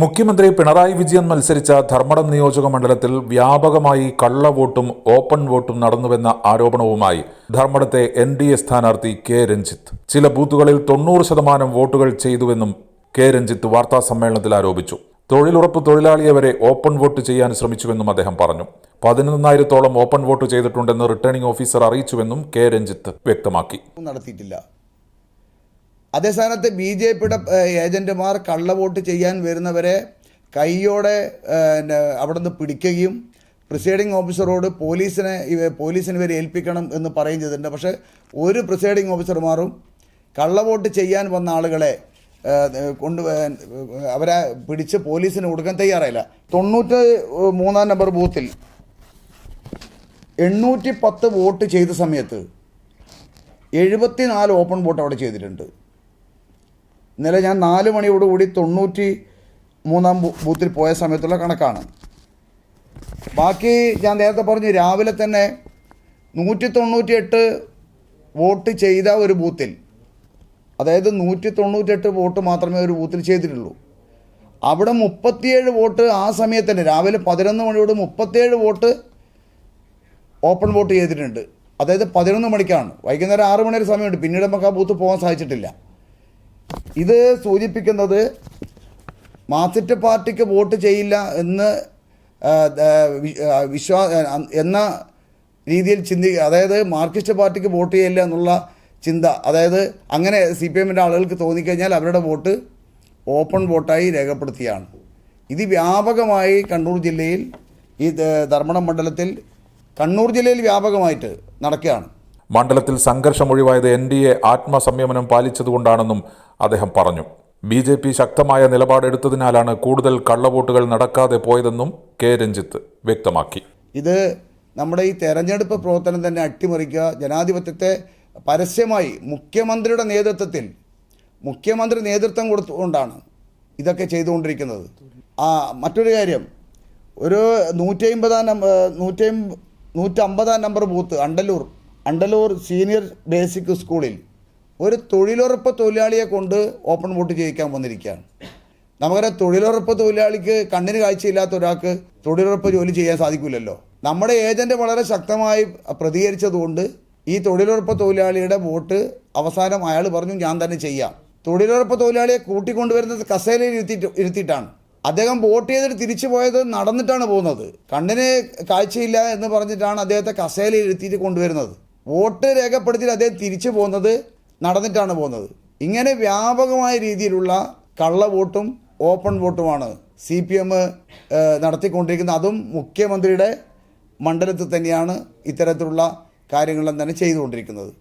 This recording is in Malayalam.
മുഖ്യമന്ത്രി പിണറായി വിജയൻ മത്സരിച്ച ധർമ്മടം നിയോജക മണ്ഡലത്തിൽ വ്യാപകമായി കള്ളവോട്ടും ഓപ്പൺ വോട്ടും നടന്നുവെന്ന ആരോപണവുമായി ധർമ്മടത്തെ NDA സ്ഥാനാർത്ഥി കെ രഞ്ജിത്ത്. ചില ബൂത്തുകളിൽ 90% വോട്ടുകൾ ചെയ്തുവെന്നും കെ രഞ്ജിത്ത് വാർത്താസമ്മേളനത്തിൽ ആരോപിച്ചു. തൊഴിലുറപ്പ് തൊഴിലാളിയെ വരെ ഓപ്പൺ വോട്ട് ചെയ്യാൻ ശ്രമിച്ചുവെന്നും അദ്ദേഹം പറഞ്ഞു. 11,000-ഓളം ഓപ്പൺ വോട്ട് ചെയ്തിട്ടുണ്ടെന്ന് റിട്ടേണിംഗ് ഓഫീസർ അറിയിച്ചുവെന്നും കെ രഞ്ജിത്ത് വ്യക്തമാക്കി. നടത്തിയിട്ടില്ല. അതേസ്ഥാനത്ത് BJPയുടെ ഏജന്റുമാർ കള്ളവോട്ട് ചെയ്യാൻ വരുന്നവരെ കൈയോടെ അവിടെ നിന്ന് പിടിക്കുകയും പ്രിസൈഡിംഗ് ഓഫീസറോട് പോലീസിന് ഇവരെ ഏൽപ്പിക്കണം എന്ന് പറയുകയും ചെയ്തിട്ടുണ്ട്. പക്ഷേ ഒരു പ്രിസൈഡിംഗ് ഓഫീസർമാരും കള്ളവോട്ട് ചെയ്യാൻ വന്ന ആളുകളെ അവരെ പിടിച്ച് പോലീസിന് കൊടുക്കാൻ തയ്യാറായില്ല. 93 നമ്പർ ബൂത്തിൽ 810 വോട്ട് ചെയ്ത സമയത്ത് 74 ഓപ്പൺ വോട്ട് അവിടെ ചെയ്തിട്ടുണ്ട്. ഇന്നലെ ഞാൻ 4 മണിയോടുകൂടി 93-ാം ബൂത്തിൽ പോയ സമയത്തുള്ള കണക്കാണ്. ബാക്കി ഞാൻ നേരത്തെ പറഞ്ഞു, രാവിലെ തന്നെ 198 വോട്ട് ചെയ്ത ഒരു ബൂത്തിൽ, അതായത് 198 വോട്ട് മാത്രമേ ഒരു ബൂത്തിൽ ചെയ്തിട്ടുള്ളൂ. അവിടെ 37 വോട്ട് ആ സമയത്ത് തന്നെ രാവിലെ 11 മണിയോട് 37 വോട്ട് ഓപ്പൺ വോട്ട് ചെയ്തിട്ടുണ്ട്. അതായത് 11 മണിക്കാണ്. വൈകുന്നേരം 6 മണി വരെ സമയമുണ്ട്. പിന്നീട് നമുക്ക് ആ ബൂത്ത് പോകാൻ സാധിച്ചിട്ടില്ല. ഇത് സൂചിപ്പിക്കുന്നത് മാർക്സിസ്റ്റ് പാർട്ടിക്ക് വോട്ട് ചെയ്യില്ല എന്ന രീതിയിൽ അതായത് മാർക്സിസ്റ്റ് പാർട്ടിക്ക് വോട്ട് ചെയ്യില്ല എന്നുള്ള ചിന്ത, അതായത് അങ്ങനെ CPMൻ്റെ ആളുകൾക്ക് തോന്നിക്കഴിഞ്ഞാൽ അവരുടെ വോട്ട് ഓപ്പൺ വോട്ടായി രേഖപ്പെടുത്തിയാണ്. ഇത് വ്യാപകമായി കണ്ണൂർ ജില്ലയിൽ, ഈ ധർമ്മടം മണ്ഡലത്തിൽ കണ്ണൂർ ജില്ലയിൽ വ്യാപകമായിട്ട് നടക്കുകയാണ്. മണ്ഡലത്തിൽ സംഘർഷമൊഴിവായത് NDA ആത്മസംയമനം പാലിച്ചതുകൊണ്ടാണെന്നും അദ്ദേഹം പറഞ്ഞു. BJP ശക്തമായ നിലപാടെടുത്തതിനാലാണ് കൂടുതൽ കള്ളവോട്ടുകൾ നടക്കാതെ പോയതെന്നും കെ രഞ്ജിത്ത് വ്യക്തമാക്കി. ഇത് നമ്മുടെ ഈ തെരഞ്ഞെടുപ്പ് പ്രവർത്തനം തന്നെ അട്ടിമറിക്കുക, ജനാധിപത്യത്തെ പരസ്യമായി മുഖ്യമന്ത്രിയുടെ നേതൃത്വത്തിൽ, മുഖ്യമന്ത്രി നേതൃത്വം കൊടുത്തുകൊണ്ടാണ് ഇതൊക്കെ ചെയ്തുകൊണ്ടിരിക്കുന്നത്. മറ്റൊരു കാര്യം, ഒരു 150-ാം number booth Andalur senior basic സ്കൂളിൽ ഒരു തൊഴിലുറപ്പ് തൊഴിലാളിയെ കൊണ്ട് ഓപ്പൺ വോട്ട് ചെയ്യിക്കാൻ വന്നിരിക്കുകയാണ്. നമുക്കറിയാം, തൊഴിലുറപ്പ് തൊഴിലാളിക്ക് കണ്ണിന് കാഴ്ചയില്ലാത്ത ഒരാൾക്ക് തൊഴിലുറപ്പ് ജോലി ചെയ്യാൻ സാധിക്കില്ലല്ലോ. നമ്മുടെ ഏജന്റ് വളരെ ശക്തമായി പ്രതികരിച്ചതുകൊണ്ട് ഈ തൊഴിലുറപ്പ് തൊഴിലാളിയുടെ വോട്ട് അവസാനം അയാൾ പറഞ്ഞു, ഞാൻ തന്നെ ചെയ്യാം. തൊഴിലുറപ്പ് തൊഴിലാളിയെ കൂട്ടിക്കൊണ്ടുവരുന്നത് കസേരയിൽ ഇരുത്തിയിട്ടാണ്. അദ്ദേഹം വോട്ട് ചെയ്തിട്ട് തിരിച്ചു പോയത് നടന്നിട്ടാണ് പോകുന്നത്. കണ്ണിന് കാഴ്ചയില്ല എന്ന് പറഞ്ഞിട്ടാണ് അദ്ദേഹത്തെ കസേരയിൽ ഇരുത്തിയിട്ട് കൊണ്ടുവരുന്നത്. വോട്ട് രേഖപ്പെടുത്തിയിട്ട് അദ്ദേഹം തിരിച്ചു പോകുന്നത് നടന്നിട്ടാണ് പോകുന്നത്. ഇങ്ങനെ വ്യാപകമായ രീതിയിലുള്ള കള്ളവോട്ടും ഓപ്പൺ വോട്ടുമാണ് CPM നടത്തിക്കൊണ്ടിരിക്കുന്നത്. അതും മുഖ്യമന്ത്രിയുടെ മണ്ഡലത്തിൽ തന്നെയാണ് ഇത്തരത്തിലുള്ള കാര്യങ്ങളെല്ലാം തന്നെ ചെയ്തുകൊണ്ടിരിക്കുന്നത്.